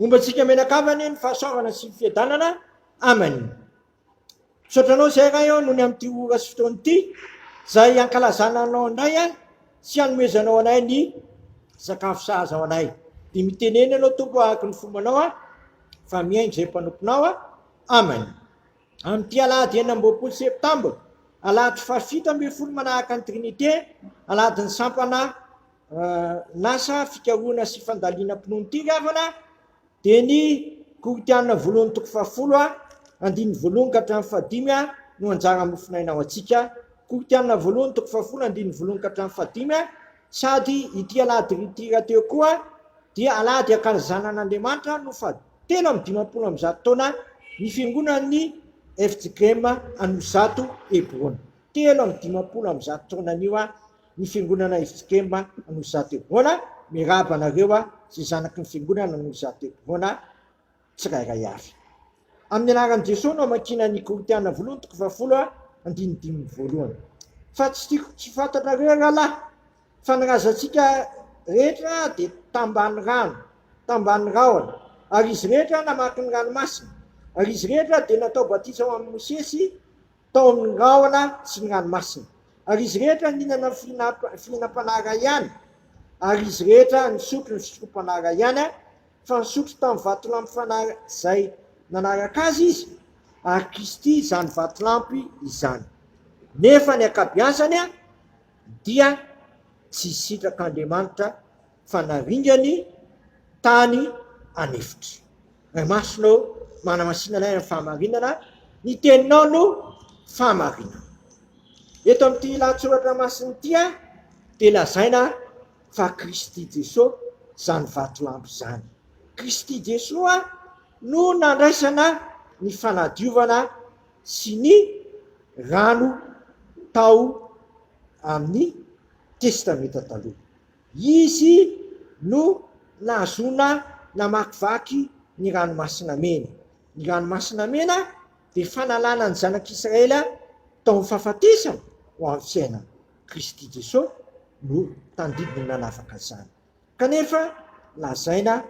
Ombantsika menakavany ny fahasoavana sy ny fiadanana aminy. Misotranao zay raha eo noho ny amin'ity ora sy fotoana ity, zay ankalazana anao indray sy hanomezanao anay ny sakafo sahaza ao anay. Dia miteneny anao tompo araka ny fombanao fa miaino zay mpanomponao aminy. Amin'ity alahady 9 septambra, alahady fahafito ambin'ny folo manaraka ny trinité, alahady ny sampana nasa fikaroana sy fandaliana mpinono ity gavana, dia ny koritianina voalohany toko 10 andiny voalohany ka hatramin'ny 15 no anjara mofinaina ao antsika. Koritianina voalohany toko 10 andiny voalohany ka hatramin'ny 15, sady ity alahady ritira teo koa dia alahady ankalazana an'Andriamanitra no telo amby 50 taona ny fiangonan'ny FJKM Anosato Hebron. Telo amby 50 taona anio ny fiangonana FJKM Anosato Hebron. Miraba anareo sy zanaky ny fiangonana Anosato Hebron tsirairay avy. Amin'ny anaran'i Jesosy no makina ny koritianina voalohany toko 10 andiny 5 voalohany. Fa tsy fantatrareo rahalahy, fa ny razantsika rehetra dia tambany rano, tambany rahona, ary izy rehetra namaky ny ranomasina, ary izy rehetra dia natao batisa ao amin'ny Mosesy tao amin'ny rahona sy ny ranomasina, ary izy rehetra ninana fihinam-panara ihany, ary izy rehetra nisotro ny fisotrom-panara ihany, fa nisotro tamin'ny vatolampy fanara izay nanaraka azy izy, ary Kristy izany vatolampy izany. Nefa ny ankabeazany dia tsy sitrak'Andriamanitra fa naringany tany anefitra. Ray masonao manamasinana ny fahamarinana, ny teninao no fahamarinana. Eto amin'ity lahatsoratra masiny ity dia lazaina fa Kristy Jesosy zany vatolampy zany. Kristy Jesosy no nandraisana ny fanadiovana sy ny rano tao amin'ny testamenta taloha. Izy no nahazona namakivaky ny ranomasina mena. Ny ranomasina mena dia fanalana ny zanak'Israely tao amin'ny fahafatesana ho amin'ny fiainana. Kristy Jesosy no tandidiny nanafaka izany. Kanefa lazaina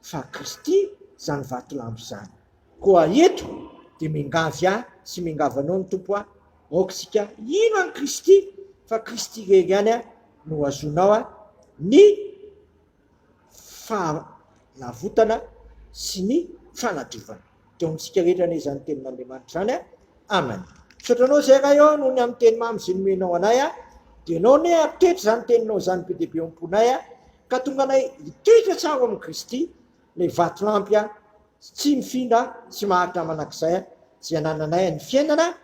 fa Kristy zany vatolampy zany. Koa eto dia mingavy sy mingavanao ny tompo aokasika ino any Kristy, fa Kristy rery ihany no azonao ny fahalavotana sy ny fanadiovana. Teo amintsika rehetra ne izany tenin'Andriamanitra zany. Amen. Misotranao zay raha eo noho ny amin'ny teny mamy izay nomenao anay dia anao ne apitretra zany teninao zany be dia be amponay ka tonga anay hitoetra tsara amin'ny Kristy, ilay vatolampy tsy mifindra sy maharitra manakizay zay anananay ny fiainana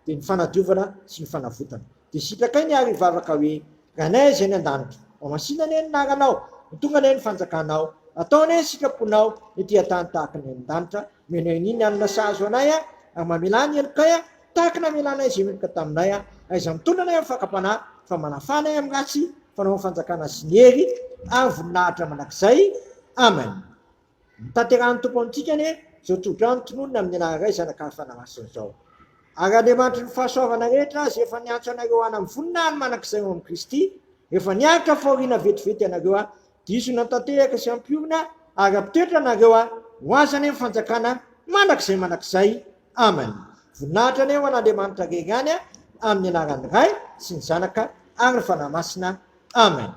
dia ny fanadiovana sy ny fanavotana. Dia sitrakay ny ary hivavaka hoe ranay zay ny an-danitra, mamasina ne ny naranao, tonga ne ny fanjakanao, atao ne sitraponao ny tia-tany tahaka ny an-danitra, mena iny anona sahazo anay ary mamela ny elokay tahaka na melanay izay melaka taminay, aiza mitondra anay amin'ny fakapana fa manafana amin'ny ratsy, fanao fanjakana sy ny hery ary voninahitra manakizay. Amen. Tanterahany tompo amintsika ne zao todrano tononona amin'ny anaray zanak'afana masina zao. Ary Andriamanitra ny fahasoavana rehetra zay efa niantso anareo any amin'ny voninahiny manakizay ao amin'ny Kristy, efa niaritra fahoriana vetivety anareo diso natanteraka sy ampiorina ary ampitoetra anareo ho aza any amin'ny fanjakana manakizay. Amen. Voninahitra ne ho an'Andriamanitra rery ihany amin'ny anaran'ny Ray sy ny Zanaka ary ny Fanahy Masina. Amen.